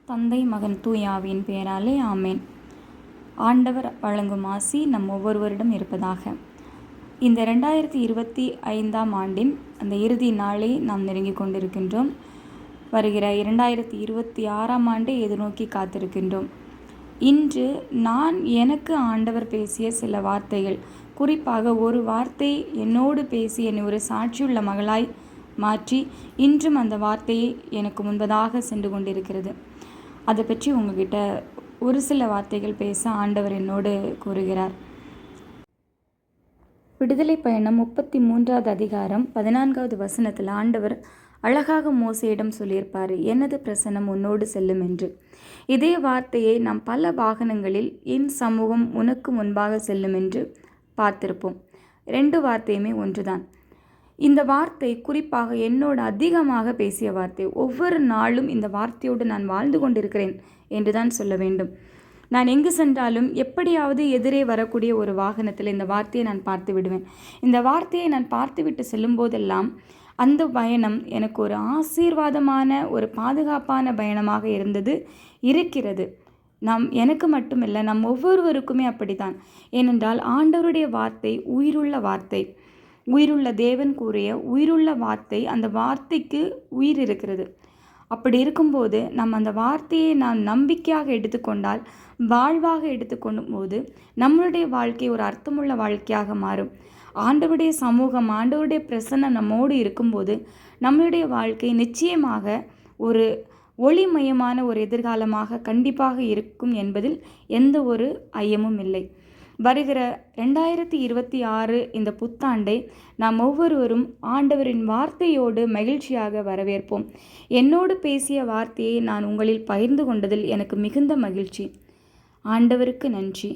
தந்தை மகன் தூய ஆவியின் பெயராலே ஆமேன். ஆண்டவர் வழங்கும் ஆசி நம் ஒவ்வொருவரிடம் இருப்பதாக. இந்த 2025ஆம் ஆண்டின் அந்த இறுதி நாளை நாம் நெருங்கி கொண்டிருக்கின்றோம். வருகிற 2026ஆம் ஆண்டை எதிர்நோக்கி காத்திருக்கின்றோம். இன்று நான் எனக்கு ஆண்டவர் பேசிய சில வார்த்தைகள், குறிப்பாக ஒரு வார்த்தை என்னோடு பேசி என்னை ஒரு சாட்சியுள்ள மகளாய் மாற்றி இன்றும் அந்த வார்த்தையை எனக்கு முன்பதாக சென்று கொண்டிருக்கிறது. அதை பற்றி உங்ககிட்ட ஒரு சில வார்த்தைகள் பேச ஆண்டவர் என்னோடு கூறுகிறார். விடுதலை பயணம் 33வது அதிகாரம் 14வது வசனத்தில் ஆண்டவர் அழகாக மோசேயிடம் சொல்லியிருப்பார், எனது பிரசன்னம் உன்னோடு செல்லும் என்று. இதே வார்த்தையை நாம் பல வாகனங்களில் என் சமூகம் உனக்கு முன்பாக செல்லும் என்று பார்த்திருப்போம். 2 வார்த்தையுமே ஒன்றுதான். இந்த வார்த்தை குறிப்பாக என்னோடு அதிகமாக பேசிய வார்த்தை. ஒவ்வொரு நாளும் இந்த வார்த்தையோடு நான் வாழ்ந்து கொண்டிருக்கிறேன் என்று தான் சொல்ல வேண்டும். நான் எங்கு சென்றாலும் எப்படியாவது எதிரே வரக்கூடிய ஒரு வாகனத்தில் இந்த வார்த்தையை நான் பார்த்து விடுவேன். இந்த வார்த்தையை நான் பார்த்துவிட்டு செல்லும் போதெல்லாம் அந்த பயணம் எனக்கு ஒரு ஆசீர்வாதமான ஒரு பாதுகாப்பான பயணமாக இருக்கிறது. எனக்கு மட்டுமல்ல, நம் ஒவ்வொருவருக்குமே அப்படித்தான். ஏனென்றால் ஆண்டவருடைய வார்த்தை உயிருள்ள வார்த்தை, உயிருள்ள தேவன் கூறிய உயிருள்ள வார்த்தை. அந்த வார்த்தைக்கு உயிர் இருக்கிறது. அப்படி இருக்கும்போது அந்த வார்த்தையை நாம் நம்பிக்கையாக எடுத்துக்கொண்டால், வாழ்வாக எடுத்துக்கொள்ளும் போது நம்மளுடைய வாழ்க்கை ஒரு அர்த்தமுள்ள வாழ்க்கையாக மாறும். ஆண்டவருடைய சமூகம், ஆண்டவருடைய பிரசன்னம் நம்மோடு இருக்கும்போது நம்மளுடைய வாழ்க்கை நிச்சயமாக ஒரு ஒளிமயமான ஒரு எதிர்காலமாக கண்டிப்பாக இருக்கும் என்பதில் எந்த ஒரு ஐயமும் இல்லை. வருகிற 2026 இந்த புத்தாண்டை நாம் ஒவ்வொருவரும் ஆண்டவரின் வார்த்தையோடு மகிழ்ச்சியாக வரவேற்போம். என்னோடு பேசிய வார்த்தையை நான் உங்களில் பகிர்ந்து கொண்டதில் எனக்கு மிகுந்த மகிழ்ச்சி. ஆண்டவருக்கு நன்றி.